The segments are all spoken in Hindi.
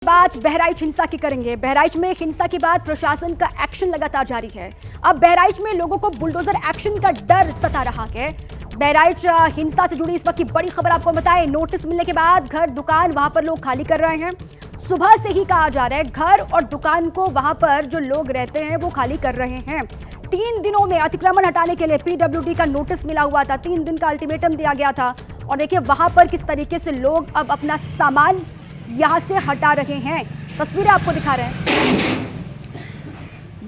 बात बहराइच हिंसा की करेंगे। बहराइच में हिंसा के बाद प्रशासन का एक्शन लगातार जारी है। अब बहराइच में लोगों को बुलडोजर एक्शन का डर सता रहा है। बहराइच हिंसा से जुड़ी इस वक्त की बड़ी खबर आपको बताएं। नोटिस मिलने के बाद घर दुकान वहां पर लोग खाली कर रहे हैं। सुबह से ही कहा जा रहा है घर और दुकान को वहां पर जो लोग रहते हैं वो खाली कर रहे हैं। 3 दिनों में अतिक्रमण हटाने के लिए पीडब्ल्यूडी का नोटिस मिला हुआ था। 3 दिन का अल्टीमेटम दिया गया था और देखिए वहां पर किस तरीके से लोग अब अपना सामान यहां से हटा रहे हैं। तस्वीरें आपको दिखा रहे हैं।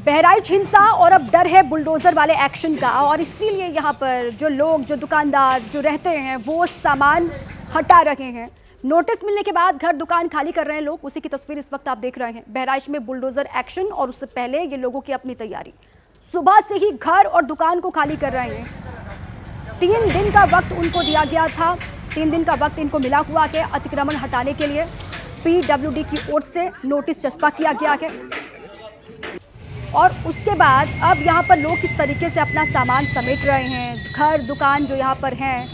बहराइच हिंसा और अब डर है बुलडोजर वाले एक्शन का और इसीलिए यहां पर जो लोग जो दुकानदार जो रहते हैं वो सामान हटा रहे हैं। नोटिस मिलने के बाद घर दुकान खाली कर रहे हैं लोग। उसी की तस्वीर इस वक्त आप देख रहे हैं। बहराइच में बुलडोजर एक्शन और उससे पहले ये लोगों की अपनी तैयारी। सुबह से ही घर और दुकान को खाली कर रहे हैं। 3 दिन का वक्त उनको दिया गया था। 3 दिन का वक्त इनको मिला हुआ है अतिक्रमण हटाने के लिए। पीडब्ल्यूडी की ओर से नोटिस चस्पा किया गया है और उसके बाद अब यहाँ पर लोग किस तरीके से अपना सामान समेट रहे हैं। घर दुकान जो यहाँ पर हैं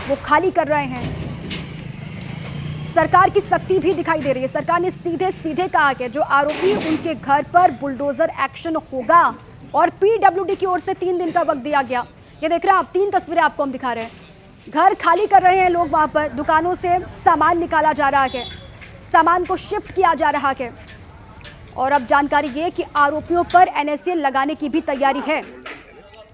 वो खाली कर रहे हैं। सरकार की सख्ती भी दिखाई दे रही है। सरकार ने सीधे सीधे कहा कि जो आरोपी उनके घर पर बुलडोजर एक्शन होगा और पीडब्ल्यूडी की ओर से 3 दिन का वक्त दिया गया। ये देख रहे हैं आप, 3 तस्वीरें आपको हम दिखा रहे हैं। घर खाली कर रहे हैं लोग, वहां पर दुकानों से सामान निकाला जा रहा है, सामान को शिफ्ट किया जा रहा है और अब जानकारी ये कि आरोपियों पर एनएसए लगाने की भी तैयारी है।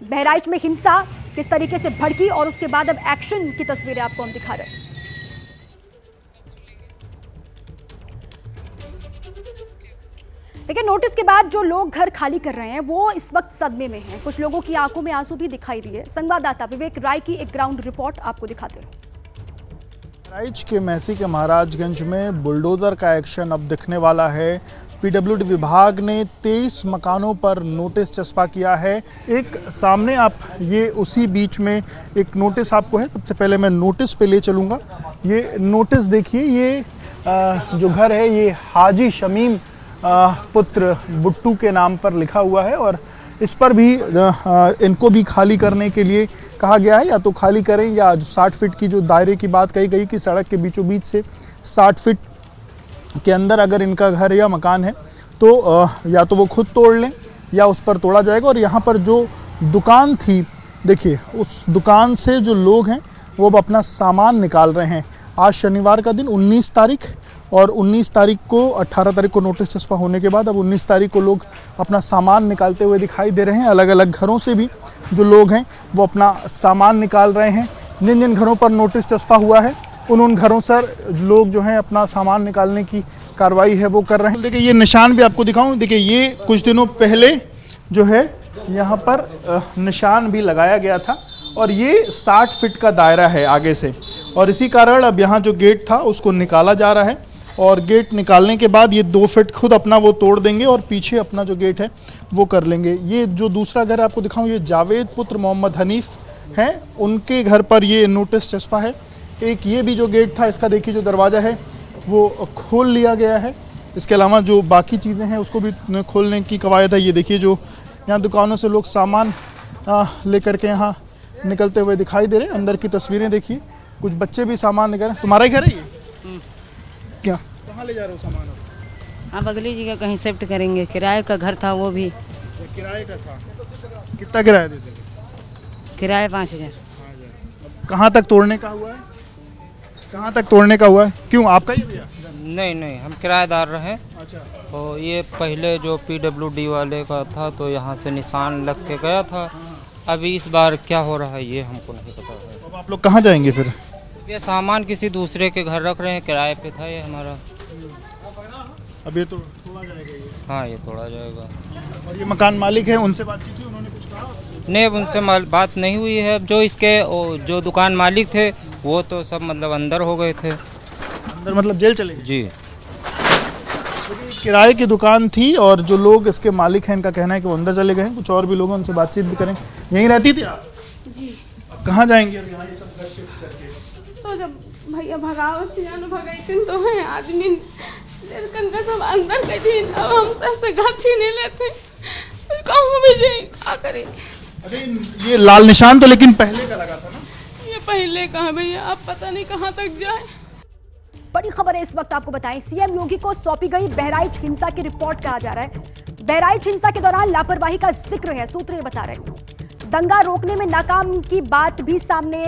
बहराइच में हिंसा किस तरीके से भड़की और उसके बाद अब एक्शन की तस्वीरें आपको हम दिखा रहे हैं। देखिए नोटिस के बाद जो लोग घर खाली कर रहे हैं वो इस वक्त सदमे में हैं। कुछ लोगों की आंखों में आंसू भी दिखाई दिए। संवाददाता विवेक राय की एक ग्राउंड रिपोर्ट आपको दिखाते हैं। बहराइच के मैसी के महाराजगंज में बुलडोजर का एक्शन अब दिखने वाला है। पीडब्ल्यूडी विभाग ने 23 मकानों पर नोटिस चस्पा किया है। एक सामने आप ये उसी बीच में एक नोटिस आपको है। सबसे पहले मैं नोटिस पे ले चलूँगा। ये नोटिस देखिए, ये जो घर है ये हाजी शमीम पुत्र बुट्टू के नाम पर लिखा हुआ है और इस पर भी इनको भी खाली करने के लिए कहा गया है। या तो खाली करें या 60 फीट की जो दायरे की बात कही गई कि सड़क के बीचों बीच से 60 फीट के अंदर अगर इनका घर या मकान है तो या तो वो खुद तोड़ लें या उस पर तोड़ा जाएगा। और यहाँ पर जो दुकान थी, देखिए उस दुकान से जो लोग हैं वो अब अपना सामान निकाल रहे हैं। आज शनिवार का दिन 19 तारीख और 19 तारीख को 18 तारीख को नोटिस चस्पा होने के बाद अब 19 तारीख को लोग अपना सामान निकालते हुए दिखाई दे रहे हैं। अलग अलग घरों से भी जो लोग हैं वो अपना सामान निकाल रहे हैं। जिन जिन घरों पर नोटिस चस्पा हुआ है उन घरों से लोग जो हैं अपना सामान निकालने की कार्रवाई है वो कर रहे हैं। देखिए ये निशान भी आपको दिखाऊं। देखिए ये कुछ दिनों पहले जो है यहाँ पर निशान भी लगाया गया था और ये 60 फीट का दायरा है आगे से और इसी कारण अब यहाँ जो गेट था उसको निकाला जा रहा है और गेट निकालने के बाद ये 2 फीट खुद अपना वो तोड़ देंगे और पीछे अपना जो गेट है वो कर लेंगे। ये जो दूसरा घर आपको दिखाऊं, ये जावेद पुत्र मोहम्मद हनीफ हैं, उनके घर पर ये नोटिस चस्पा है। एक ये भी जो गेट था इसका देखिए जो दरवाज़ा है वो खोल लिया गया है। इसके अलावा जो बाकी चीज़ें हैं उसको भी खोलने की कवायद है। ये देखिए जो यहाँ दुकानों से लोग सामान लेकर के यहाँ निकलते हुए दिखाई दे रहे हैं। अंदर की तस्वीरें देखिए, कुछ बच्चे भी सामान निकल रहे हैं। तुम्हारा ही घर है ये? क्या कहाँ ले जा रहे हो सामान? हाँ बगली जी का कहीं शिफ्ट करेंगे। किराए का घर था वो भी। किराए का था? कितना किराया देते थे? किराया 5000। कहाँ तक तोड़ने का हुआ है? कहाँ तक तोड़ने का हुआ है? क्यों आपका ही भैया? नहीं, हम किराएदार रहे। अच्छा। तो ये पहले जो पीडब्ल्यूडी वाले का था तो यहाँ से निशान लग के गया था। अभी इस बार क्या हो रहा है ये हमको नहीं पता है। अब आप लोग कहाँ जाएंगे फिर? ये सामान किसी दूसरे के घर रख रहे हैं, किराए पे था ये हमारा। अब ये तो तोड़ा जाएगा ये? हाँ ये तोड़ा जाएगा। और ये मकान मालिक है, उनसे बातचीत हुई? उन्होंने कुछ कहा? नहीं, अब उनसे बात नहीं हुई है। जो इसके जो दुकान मालिक थे वो तो सब मतलब अंदर हो गए थे। अंदर मतलब जेल चले गए? जी। किराए की दुकान थी और जो लोग इसके मालिक हैं इनका कहना है कि वो अंदर चले गए हैं। कुछ और भी लोग हैं, उनसे बातचीत भी करें। यहीं रहती थी आप? जी। कहाँ जाएंगे अब यहाँ ये सब घर शिफ्ट करके? तो जब भैया भगावत भगाई तो है आदमी लड़कन का सब अंदर गई थी। अब हम सबसे घर छीने लेते कहूँ भी जाए क्या करें। अरे ये लाल निशान तो लेकिन पहले का लगा था ना? ये पहले कहा भैया, अब पता नहीं कहाँ तक जाए। बड़ी खबर है इस वक्त आपको बताएं। सीएम योगी को सौंपी गई बहराइच हिंसा की रिपोर्ट कहा जा रहा है। बहराइच हिंसा के दौरान लापरवाही का जिक्र है, सूत्र ये बता रहे हैं। दंगा रोकने में नाकाम की बात भी सामने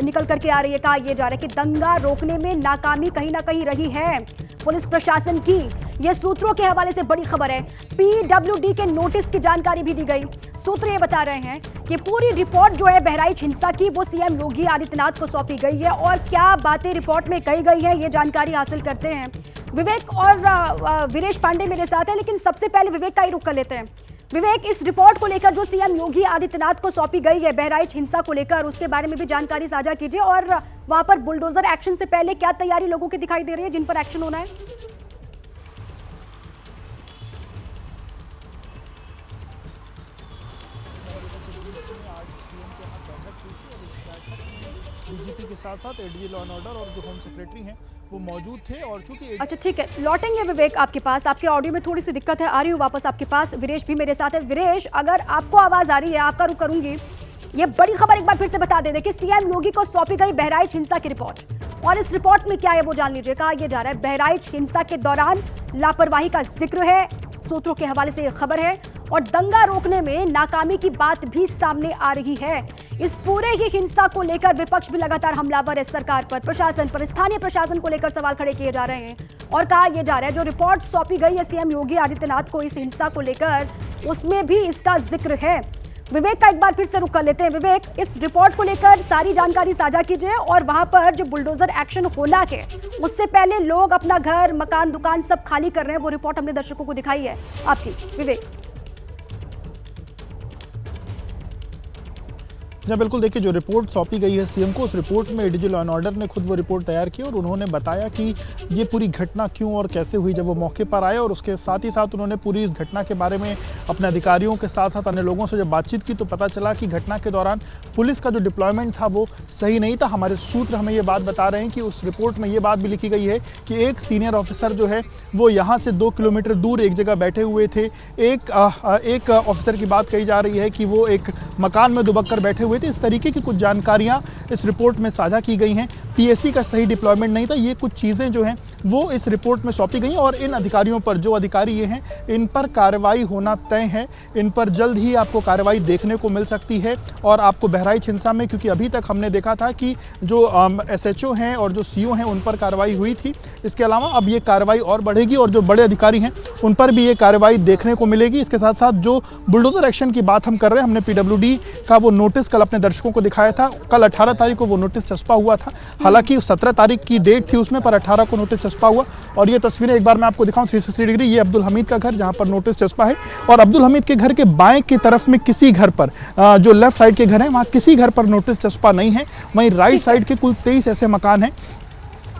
निकल करके आ रही है। कहा यह जा रहा है कि दंगा रोकने में नाकामी कहीं ना कहीं रही है पुलिस प्रशासन की। यह सूत्रों के हवाले से बड़ी खबर है। पीडब्ल्यूडी के नोटिस की जानकारी भी दी गई। सूत्र ये बता रहे हैं कि पूरी रिपोर्ट जो है बहराइच हिंसा की वो सीएम योगी आदित्यनाथ को सौंपी गई है और क्या बातें रिपोर्ट में कही गई है ये जानकारी हासिल करते हैं। विवेक और वीरेश पांडे मेरे साथ है, लेकिन सबसे पहले विवेक का ही रुख कर लेते हैं। विवेक, इस रिपोर्ट को लेकर जो सीएम योगी आदित्यनाथ को सौंपी गई है बहराइच हिंसा को लेकर, उसके बारे में भी जानकारी साझा कीजिए और वहां पर बुलडोजर एक्शन से पहले क्या तैयारी लोगों की दिखाई दे रही है जिन पर एक्शन होना है। डीजीपी के साथ साथ एडीजी लॉ एंड ऑर्डर और जो होम सेक्रेटरी हैं वो मौजूद थे। और चूंकि अच्छा ठीक है, लौटेंगे विवेक आपके पास। आपके ऑडियो में थोड़ी सी दिक्कत है, आ रही हूँ वापस आपके पास। वीरेश भी मेरे साथ है। वीरेश, अगर आपको आवाज आ रही है आपका रुख करूंगी। ये बड़ी खबर एक बार फिर से बता दे कि सीएम योगी को सौंपी गई बहराइच हिंसा की रिपोर्ट, और इस रिपोर्ट में क्या है वो जान लीजिए। कहा यह जा रहा है बहराइच हिंसा के दौरान लापरवाही का जिक्र है, सूत्रों के हवाले से यह खबर है, और दंगा रोकने में नाकामी की बात भी सामने आ रही है। इस पूरे ही हिंसा को लेकर विपक्ष भी लगातार हमलावर है सरकार पर, प्रशासन पर, स्थानीय प्रशासन को लेकर सवाल खड़े किए जा रहे हैं। और कहा यह जा रहा है जो रिपोर्ट सौंपी गई है सीएम योगी आदित्यनाथ को इस हिंसा को लेकर, उसमें भी इसका जिक्र है। विवेक का एक बार फिर से रुक कर लेते हैं। विवेक, इस रिपोर्ट को लेकर सारी जानकारी साझा कीजिए और वहां पर जो बुलडोजर एक्शन होना है उससे पहले लोग अपना घर, मकान, दुकान सब खाली कर रहे हैं, वो रिपोर्ट हमने दर्शकों को दिखाई है आपकी। विवेक जी बिल्कुल, देखिए जो रिपोर्ट सौंपी गई है सीएम को, उस रिपोर्ट में एडीजी लॉ एंड ऑर्डर ने खुद वो रिपोर्ट तैयार की और उन्होंने बताया कि ये पूरी घटना क्यों और कैसे हुई जब वो मौके पर आए, और उसके साथ ही साथ उन्होंने पूरी इस घटना के बारे में अपने अधिकारियों के साथ साथ अन्य लोगों से जब बातचीत की तो पता चला कि घटना के दौरान पुलिस का जो डिप्लॉयमेंट था वो सही नहीं था। हमारे सूत्र हमें ये बात बता रहे हैं कि उस रिपोर्ट में ये बात भी लिखी गई है कि एक सीनियर ऑफिसर जो है वो यहाँ से 2 किलोमीटर दूर एक जगह बैठे हुए थे। एक ऑफिसर की बात कही जा रही है कि वो एक मकान में दुबक कर बैठे हुए थे। इस तरीके की कुछ जानकारियां इस रिपोर्ट में साझा की गई हैं। पीएससी का सही डिप्लॉयमेंट नहीं था, ये कुछ चीज़ें जो हैं वो इस रिपोर्ट में सौंपी गई हैं और इन अधिकारियों पर, जो अधिकारी ये हैं, इन पर कार्रवाई होना तय है। इन पर जल्द ही आपको कार्रवाई देखने को मिल सकती है। और आपको बहराइच हिंसा में, क्योंकि अभी तक हमने देखा था कि जो एसएचओ हैं और जो सीओ हैं उन पर कार्रवाई हुई थी, इसके अलावा अब ये कार्रवाई और बढ़ेगी और जो बड़े अधिकारी हैं उन पर भी ये कार्रवाई देखने को मिलेगी। इसके साथ साथ जो बुलडोजर एक्शन की बात हम कर रहे हैं, हमने पीडब्ल्यूडी का वो नोटिस कल अपने दर्शकों को दिखाया था। कल 18 तारीख को वो नोटिस चस्पा हुआ था, हालांकि 17 तारीख की डेट थी उसमें, पर 18 को नोटिस चस्पा हुआ। और ये तस्वीरें एक बार मैं आपको दिखाऊं 360 डिग्री, ये अब्दुल हमीद का घर जहां पर नोटिस चस्पा है, और अब्दुल हमीद के घर के बाएं की तरफ में किसी घर पर, जो लेफ्ट साइड के घर हैं वहां किसी घर पर नोटिस चस्पा नहीं है। वहीं राइट साइड के कुल 23 ऐसे मकान हैं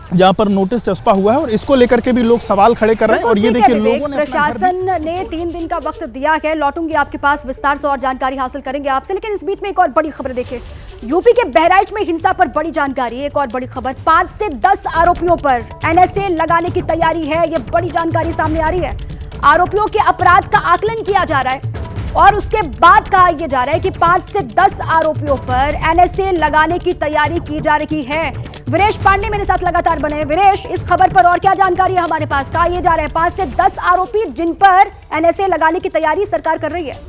जहां पर नोटिस चस्पा हुआ है और इसको लेकर के भी लोग सवाल खड़े कर रहे हैं। और ये देखिए लोगों ने, प्रशासन ने 3 दिन का वक्त दिया है। लौटूंगी आपके पास, विस्तार से और जानकारी हासिल करेंगे आपसे, लेकिन इस बीच में एक और बड़ी खबर देखिए। यूपी के बहराइच में हिंसा पर बड़ी जानकारी, एक और बड़ी खबर। 5 से 10 आरोपियों पर एनएसए लगाने की तैयारी है, ये बड़ी जानकारी सामने आ रही है। आरोपियों के अपराध का आकलन किया जा रहा है और उसके बाद कहा यह जा रहा है कि 5 से 10 आरोपियों पर एनएसए लगाने की तैयारी की जा रही है। वीरेश पांडे मेरे साथ लगातार बने हैं। वीरेश, इस खबर पर और क्या जानकारी है हमारे पास? कहा यह जा रहा है 5 से 10 आरोपी जिन पर एनएसए लगाने की तैयारी सरकार कर रही है।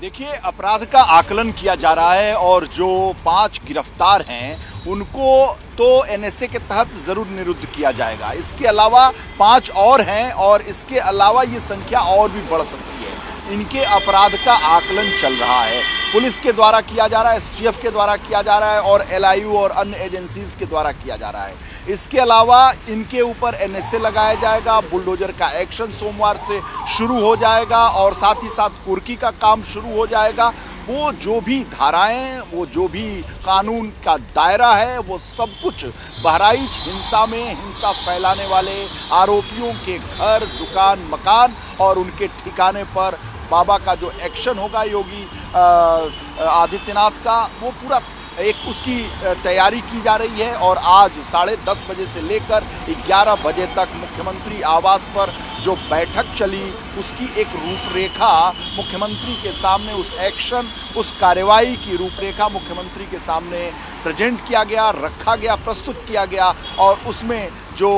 देखिए, अपराध का आकलन किया जा रहा है और जो 5 गिरफ्तार हैं उनको तो एनएसए के तहत जरूर निरुद्ध किया जाएगा। इसके अलावा 5 और हैं और इसके अलावा ये संख्या और भी बढ़ सकती है। इनके अपराध का आकलन चल रहा है, पुलिस के द्वारा किया जा रहा है, एसटीएफ के द्वारा किया जा रहा है और एलआईयू और अन्य एजेंसीज के द्वारा किया जा रहा है। इसके अलावा इनके ऊपर एनएसए लगाया जाएगा, बुलडोजर का एक्शन सोमवार से शुरू हो जाएगा और साथ ही साथ कुर्की का काम शुरू हो जाएगा। वो जो भी धाराएं, वो जो भी कानून का दायरा है, वो सब कुछ बहराइच हिंसा में हिंसा फैलाने वाले आरोपियों के घर, दुकान, मकान और उनके ठिकाने पर बाबा का जो एक्शन होगा योगी आदित्यनाथ का, वो पूरा एक उसकी तैयारी की जा रही है। और आज 10:30 बजे से लेकर 11 बजे तक मुख्यमंत्री आवास पर जो बैठक चली उसकी एक रूपरेखा मुख्यमंत्री के सामने, उस एक्शन, उस कार्रवाई की रूपरेखा मुख्यमंत्री के सामने प्रेजेंट किया गया, रखा गया, प्रस्तुत किया गया। और उसमें जो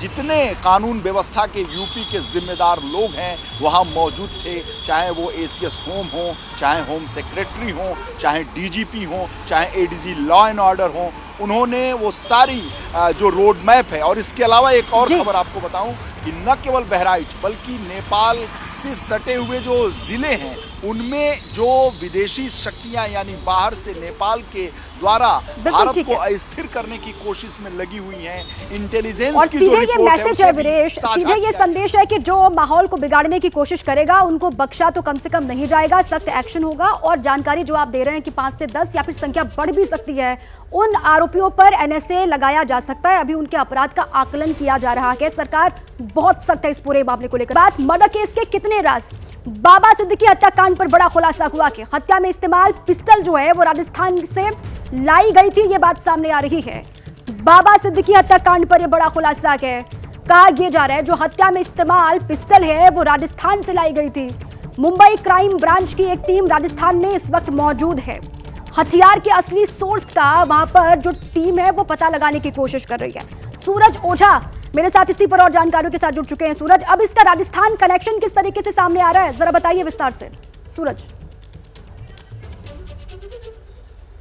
जितने कानून व्यवस्था के यूपी के जिम्मेदार लोग हैं वहाँ मौजूद थे, चाहे वो एसीएस होम हो, चाहे होम सेक्रेटरी हो, चाहे डीजीपी हो, चाहे एडीजी लॉ एंड ऑर्डर हो, उन्होंने वो सारी जो रोड मैप है। और इसके अलावा एक और खबर आपको बताऊं कि न केवल बहराइच बल्कि नेपाल से सटे हुए जो ज़िले हैं उनमें जो विदेशी शक्तियां यानी बाहर से नेपाल के द्वारा भारत को अस्थिर करने की कोशिश में लगी हुई हैं, इंटेलिजेंस और की सीधे जो ये रिपोर्ट मैसेज है वीरेश, सीधे ये संदेश है कि जो माहौल को बिगाड़ने की कोशिश करेगा उनको बख्शा तो कम से कम नहीं जाएगा, सख्त एक्शन होगा। और जानकारी जो आप दे रहे हैं कि 5 से 10 या फिर संख्या बढ़ भी सकती है, उन आरोपियों पर एनएसए लगाया जा सकता है। अभी उनके अपराध का आकलन किया जा रहा है। सरकार बहुत सख्त है इस पूरे मामले को लेकर। बात मर्डर केस के कितने राज, बाबा सिद्दीकी हत्याकांड पर बड़ा खुलासा हुआ कि हत्या में इस्तेमाल पिस्टल जो है वो राजस्थान से लाई गई थी, ये बात सामने आ रही है। बाबा सिद्दीकी हत्याकांड पर यह बड़ा खुलासा है, कहा यह जा रहा है जो हत्या में इस्तेमाल पिस्टल है वो राजस्थान से लाई गई थी। मुंबई क्राइम ब्रांच की एक टीम राजस्थान में इस वक्त मौजूद है। हथियार के असली सोर्स का वहां पर जो टीम है वो पता लगाने की कोशिश कर रही है। सूरज ओझा मेरे साथ इसी पर और जानकारियों के साथ जुड़ चुके हैं। सूरज, अब इसका राजस्थान कनेक्शन किस तरीके से सामने आ रहा है, जरा बताइए विस्तार से सूरज।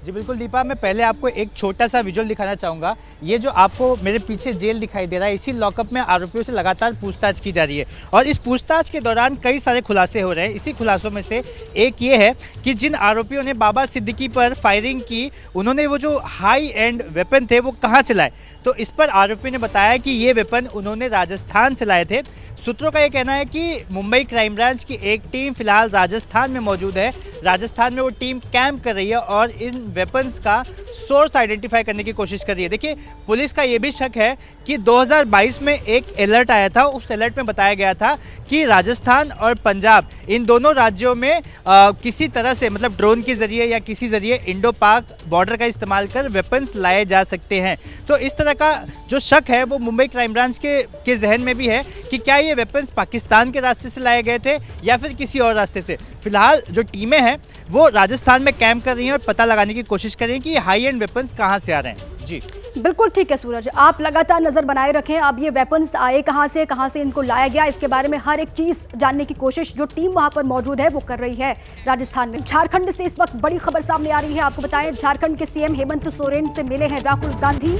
जी बिल्कुल दीपा, मैं पहले आपको एक छोटा सा विजुअल दिखाना चाहूँगा। ये जो आपको मेरे पीछे जेल दिखाई दे रहा है, इसी लॉकअप में आरोपियों से लगातार पूछताछ की जा रही है और इस पूछताछ के दौरान कई सारे खुलासे हो रहे हैं। इसी खुलासों में से एक ये है कि जिन आरोपियों ने बाबा सिद्दीकी पर फायरिंग की, उन्होंने वो जो हाई एंड वेपन थे वो कहाँ से लाए। तो इस पर आरोपी ने बताया कि ये वेपन उन्होंने राजस्थान से लाए थे। सूत्रों का ये कहना है कि मुंबई क्राइम ब्रांच की एक टीम फिलहाल राजस्थान में मौजूद है। राजस्थान में वो टीम कैंप कर रही है और इन वेपन्स का सोर्स आइडेंटिफाई करने की कोशिश कर रही है। देखिए, पुलिस का ये भी शक है कि 2022 में एक अलर्ट आया था, उस अलर्ट में बताया गया था कि राजस्थान और पंजाब इन दोनों राज्यों में किसी तरह से मतलब ड्रोन के जरिए या किसी जरिए इंडो पाक बॉर्डर का इस्तेमाल कर वेपन्स लाए जा सकते हैं। तो इस तरह का जो शक है वो मुंबई क्राइम ब्रांच के जहन में भी है कि क्या ये वेपन्स पाकिस्तान के रास्ते से लाए गए थे या फिर किसी और रास्ते से। फिलहाल जो टीमें हैं वो राजस्थान में कैंप कर रही हैं और पता लगाने की कोशिश कर रही हैं कि ये हाई एंड वेपन्स कहाँ से आ रहे हैं। जी बिल्कुल ठीक है सूरज, आप लगातार नजर बनाए रखें। अब ये वेपन्स आए कहाँ से इनको लाया गया, इसके बारे में हर एक चीज जानने की कोशिश जो टीम वहां पर मौजूद है वो कर रही है राजस्थान में। झारखंड से इस वक्त बड़ी खबर सामने आ रही है। आपको बताएं, झारखंड के सीएम हेमंत सोरेन से मिले हैं राहुल गांधी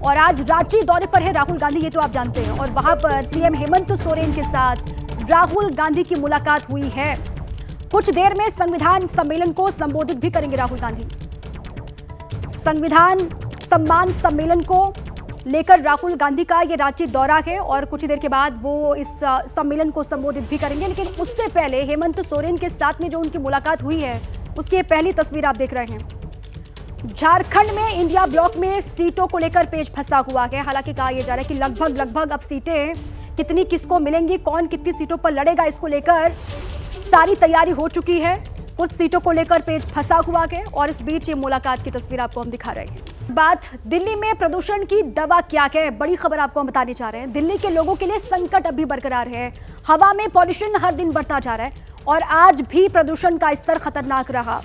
और आज रांची दौरे पर है राहुल गांधी, ये तो आप जानते हैं। और वहां पर सीएम हेमंत सोरेन के साथ राहुल गांधी की मुलाकात हुई है। कुछ देर में संविधान सम्मेलन को संबोधित भी करेंगे राहुल गांधी। संविधान सम्मान सम्मेलन को लेकर राहुल गांधी का ये रांची दौरा है और कुछ ही देर के बाद वो इस सम्मेलन को संबोधित भी करेंगे। लेकिन उससे पहले हेमंत सोरेन के साथ में जो उनकी मुलाकात हुई है उसकी ये पहली तस्वीर आप देख रहे हैं। झारखंड में इंडिया ब्लॉक में सीटों को लेकर पेच फंसा हुआ है। हालांकि कहा यह जा रहा है कि लगभग अब सीटें कितनी किसको मिलेंगी, कौन कितनी सीटों पर लड़ेगा, इसको लेकर सारी तैयारी हो चुकी है। कुछ सीटों को लेकर पेच फंसा हुआ है और इस बीच ये मुलाकात की तस्वीर आपको हम दिखा रहे हैं। बात दिल्ली में प्रदूषण की दवा क्या है, बड़ी खबर आपको हम बताने जा रहे हैं। दिल्ली के लोगों के लिए संकट अभी बरकरार है। हवा में पॉल्यूशन हर दिन बढ़ता जा रहा है और आज भी प्रदूषण का स्तर खतरनाक रहा।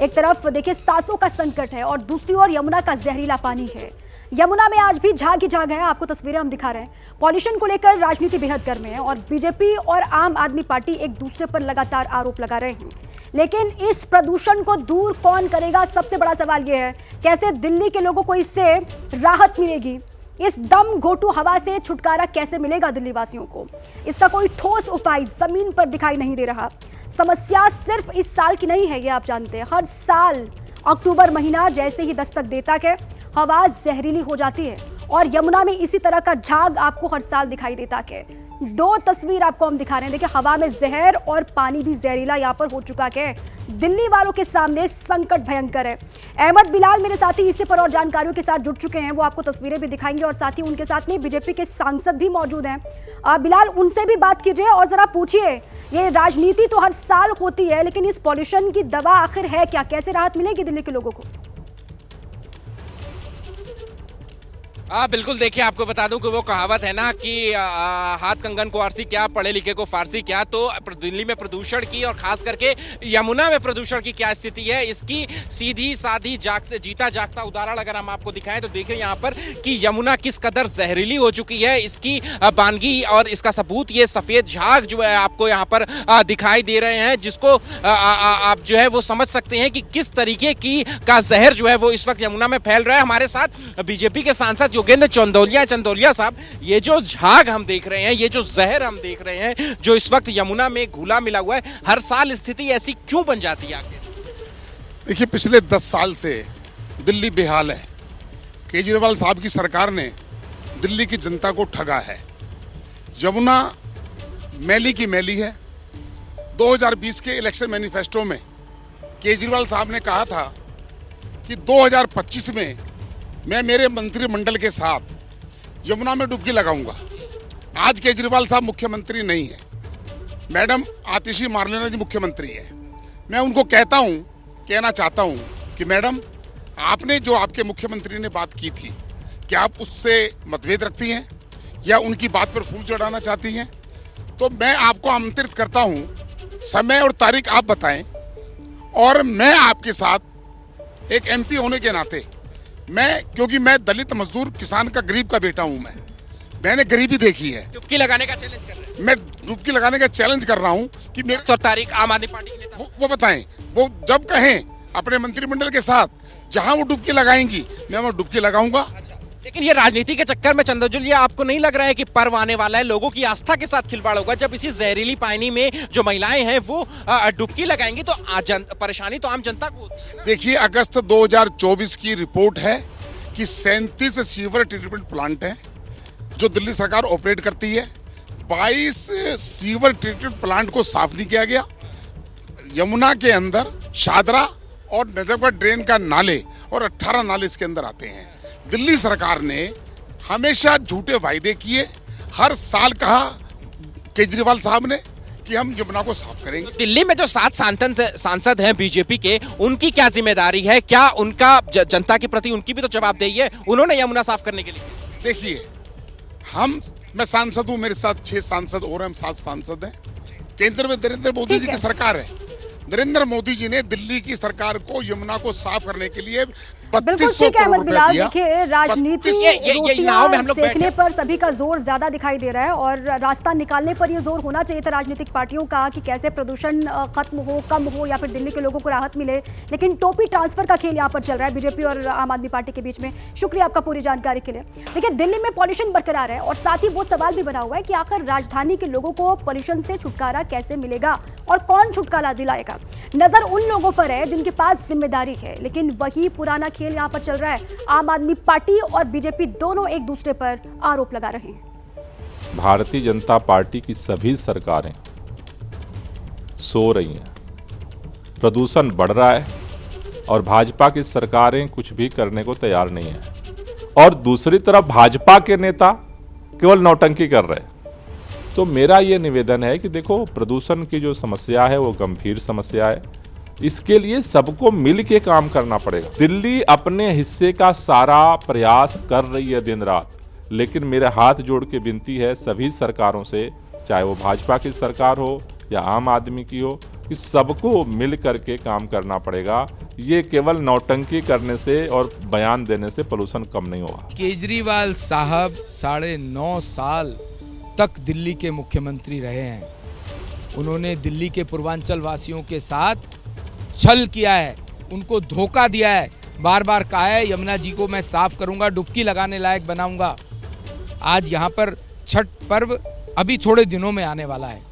एक तरफ देखिए सांसों का संकट है और दूसरी ओर यमुना का जहरीला पानी है। यमुना में आज भी झाग ही झाग है, आपको तस्वीरें हम दिखा रहे हैं। पॉल्यूशन को लेकर राजनीति बेहद गर्म है और बीजेपी और आम आदमी पार्टी एक दूसरे पर लगातार आरोप लगा रहे हैं। लेकिन इस प्रदूषण को दूर कौन करेगा, सबसे बड़ा सवाल यह है कैसे दिल्ली के लोगों को इससे राहत मिलेगी। इस दम घोटू हवा से छुटकारा कैसे मिलेगा दिल्ली वासियों को, इसका कोई ठोस उपाय जमीन पर दिखाई नहीं दे रहा। समस्या सिर्फ इस साल की नहीं है, ये आप जानते हैं। हर साल अक्टूबर महीना जैसे ही दस्तक देता है हवा जहरीली हो जाती है और यमुना में इसी तरह का झाग आपको हर साल दिखाई देता है। दो तस्वीर आपको हम दिखा रहे हैं। देखिए, हवा में जहर और पानी भी जहरीला यहाँ पर हो चुका है। दिल्ली वालों के सामने संकट भयंकर है। अहमद बिलाल मेरे साथी इससे पर और जानकारियों के साथ जुड़ चुके हैं, वो आपको तस्वीरें भी दिखाएंगे और साथ ही उनके साथ में बीजेपी के सांसद भी मौजूद हैं। बिलाल, उनसे भी बात कीजिए और जरा पूछिए, ये राजनीति तो हर साल होती है, लेकिन इस पॉल्यूशन की दवा आखिर है क्या? कैसे राहत मिलेगी दिल्ली के लोगों को? बिल्कुल, देखिए आपको बता दूं कि वो कहावत है ना कि हाथ कंगन को आरसी क्या, पढ़े लिखे को फारसी क्या। तो दिल्ली में प्रदूषण की और खास करके यमुना में प्रदूषण की क्या स्थिति है, इसकी सीधी साधी जीता जागता उदाहरण अगर हम आपको दिखाएं तो देखिए यहाँ पर कि यमुना किस कदर जहरीली हो चुकी है। इसकी बानगी और इसका सबूत ये सफेद झाग जो है आपको यहाँ पर दिखाई दे रहे हैं, जिसको आप जो है वो समझ सकते हैं कि किस तरीके का जहर जो है वो इस वक्त यमुना में फैल रहा है। हमारे साथ बीजेपी के सांसद योगेंद्र चंदौलिया साहब, ये जो झाग हम देख रहे हैं, ये जो जहर हम देख रहे हैं, जो इस वक्त यमुना में घुला मिला हुआ है, हर साल स्थिति ऐसी क्यों बन जाती है आखिर? देखिए, पिछले 10 साल से दिल्ली बेहाल है। केजरीवाल साहब की सरकार ने दिल्ली की जनता को ठगा है। यमुना मैली की मैली है। 2020 के इलेक्शन मैनिफेस्टो में केजरीवाल साहब ने कहा था कि 2025 में मैं मेरे मंत्रिमंडल के साथ यमुना में डुबकी लगाऊंगा। आज केजरीवाल साहब मुख्यमंत्री नहीं है, मैडम आतिशी मार्लेना जी मुख्यमंत्री है। मैं उनको कहना चाहता हूं कि मैडम, आपने जो आपके मुख्यमंत्री ने बात की थी, क्या आप उससे मतभेद रखती हैं या उनकी बात पर फूल चढ़ाना चाहती हैं? तो मैं आपको आमंत्रित करता हूं, समय और तारीख आप बताएं और मैं आपके साथ एक एमपी होने के नाते, क्योंकि मैं दलित मजदूर किसान का गरीब का बेटा हूं, मैंने गरीबी देखी है। डुबकी लगाने का चैलेंज कर रहे हैं? मैं डुबकी लगाने का चैलेंज कर रहा हूं कि मेरे तो तारीख आम आदमी पार्टी के नेता वो बताएं, वो जब कहें अपने मंत्रिमंडल के साथ, जहां वो डुबकी लगाएंगी मैं वो डुबकी लगाऊंगा। लेकिन ये राजनीति के चक्कर में चंद्रजुलिया, आपको नहीं लग रहा है कि पर्व आने वाला है, लोगों की आस्था के साथ खिलवाड़ होगा? जब इसी जहरीली पानी में जो महिलाएं हैं वो डुबकी लगाएंगी तो परेशानी तो आम जनता को होती है ना? देखिए, अगस्त 2024 की रिपोर्ट है कि 37 सीवर ट्रीटमेंट प्लांट हैं जो दिल्ली सरकार ऑपरेट करती है। 22 सीवर ट्रीटमेंट प्लांट को साफ नहीं किया गया। यमुना के अंदर शादरा और नजफगढ़ ड्रेन का नाले और 18 नाले इसके अंदर आते हैं। दिल्ली सरकार ने हमेशा झूठे वायदे किए। हर साल कहा केजरीवाल साहब ने कि हम यमुना को साफ करेंगे। दिल्ली में जो 7 सांसद हैं बीजेपी के, उनकी क्या जिम्मेदारी है? क्या उनका जनता के प्रति उनकी भी तो जवाबदेही है? उन्होंने यमुना साफ करने के लिए, देखिए, मैं सांसद हूं, मेरे साथ 6 सांसद और हम 7 सांसद हैं। केंद्र में नरेंद्र मोदी जी की सरकार है। नरेंद्र मोदी जी ने दिल्ली की सरकार को यमुना को साफ करने के लिए 3200 करोड़ रुपए दिया। देखिए, राजनीति सेकने पर सभी का जोर ज्यादा दिखाई दे रहा है और रास्ता निकालने पर यह जोर होना चाहिए था राजनीतिक पार्टियों का कि कैसे प्रदूषण खत्म हो, कम हो या फिर दिल्ली के लोगों को राहत मिले। लेकिन टोपी ट्रांसफर का खेल यहाँ पर चल रहा है बीजेपी और आम आदमी पार्टी के बीच में। शुक्रिया आपका पूरी जानकारी के लिए। देखिए, दिल्ली में पॉल्यूशन बरकरार है और साथ ही वो सवाल भी बना हुआ है कि आखिर राजधानी के लोगों को पॉल्यूशन से छुटकारा कैसे मिलेगा और कौन छुटकारा दिलाएगा। नजर उन लोगों पर है जिनके पास जिम्मेदारी है, लेकिन वही पुराना खेल यहाँ पर चल रहा है। आम आदमी पार्टी और बीजेपी दोनों एक दूसरे पर आरोप लगा रहे हैं। भारतीय जनता पार्टी की सभी सरकारें सो रही हैं, प्रदूषण बढ़ रहा है और भाजपा की सरकारें कुछ भी करने को तैयार नहीं है। और दूसरी तरफ भाजपा के नेता केवल नौटंकी कर रहे हैं। तो मेरा ये निवेदन है कि देखो, प्रदूषण की जो समस्या है वो गंभीर समस्या है। इसके लिए सबको मिल के काम करना पड़ेगा। दिल्ली अपने हिस्से का सारा प्रयास कर रही है दिन रात, लेकिन मेरे हाथ जोड़ के विनती है सभी सरकारों से, चाहे वो भाजपा की सरकार हो या आम आदमी की हो, कि सबको मिल करके काम करना पड़ेगा। ये केवल नौटंकी करने से और बयान देने से पोल्यूशन कम नहीं होगा। केजरीवाल साहब 9.5 साल तक दिल्ली के मुख्यमंत्री रहे हैं। उन्होंने दिल्ली के पूर्वांचल वासियों के साथ छल किया है, उनको धोखा दिया है। बार बार कहा है यमुना जी को मैं साफ करूंगा, डुबकी लगाने लायक बनाऊंगा। आज यहाँ पर छठ पर्व अभी थोड़े दिनों में आने वाला है।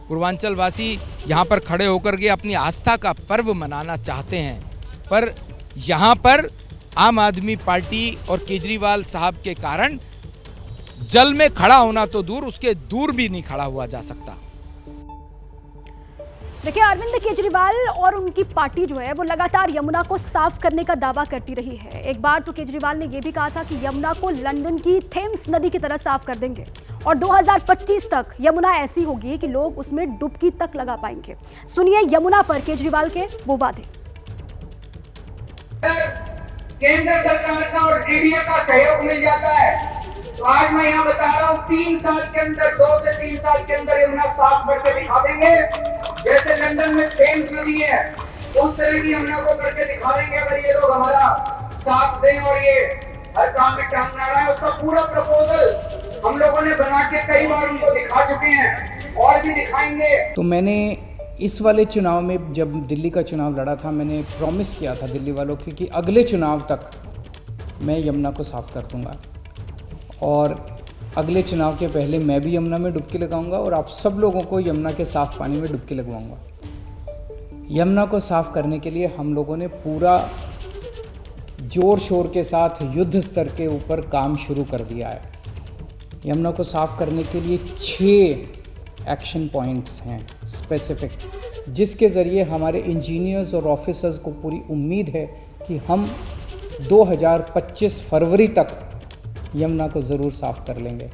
पूर्वांचल वासी यहाँ पर खड़े होकर के अपनी आस्था का पर्व मनाना चाहते हैं, पर यहाँ पर आम आदमी पार्टी और केजरीवाल साहब के कारण जल में खड़ा होना तो दूर, उसके दूर भी नहीं खड़ा हुआ जा सकता। देखिए, अरविंद केजरीवाल और उनकी पार्टी जो है वो लगातार यमुना को साफ करने का दावा करती रही है। एक बार तो केजरीवाल ने यह भी कहा था कि यमुना को लंदन की थेम्स नदी की तरह साफ कर देंगे और 2025 तक यमुना ऐसी होगी कि लोग उसमें डुबकी तक लगा पाएंगे। सुनिए यमुना पर केजरीवाल के वो वादे। केंद्र सरकार का और इंडिया का सहयोग मिल जाता है तो आज मैं यहाँ बता रहा हूँ 3 साल के अंदर, 2 से 3 साल के अंदर यमुना साफ करके दिखा देंगे। जैसे लंदन में थेम्स नदी है उस तरह की यमुना को करके दिखा देंगे अगर ये लोग हमारा साथ दें। और ये हर काम में टांग ना रहा है, उसका पूरा प्रपोजल हम लोगों ने बना के कई बार उनको दिखा चुके हैं और भी दिखाएंगे। तो मैंने इस वाले चुनाव में, जब दिल्ली का चुनाव लड़ा था, मैंने प्रॉमिस किया था दिल्ली वालों की कि अगले चुनाव तक मैं यमुना को साफ कर दूंगा और अगले चुनाव के पहले मैं भी यमुना में डुबकी लगाऊंगा और आप सब लोगों को यमुना के साफ पानी में डुबकी लगवाऊंगा। यमुना को साफ करने के लिए हम लोगों ने पूरा जोर शोर के साथ युद्ध स्तर के ऊपर काम शुरू कर दिया है। यमुना को साफ करने के लिए 6 एक्शन पॉइंट्स हैं स्पेसिफिक, जिसके ज़रिए हमारे इंजीनियर्स और ऑफिसर्स को पूरी उम्मीद है कि हम 2025 फरवरी तक यमुना को ज़रूर साफ कर लेंगे।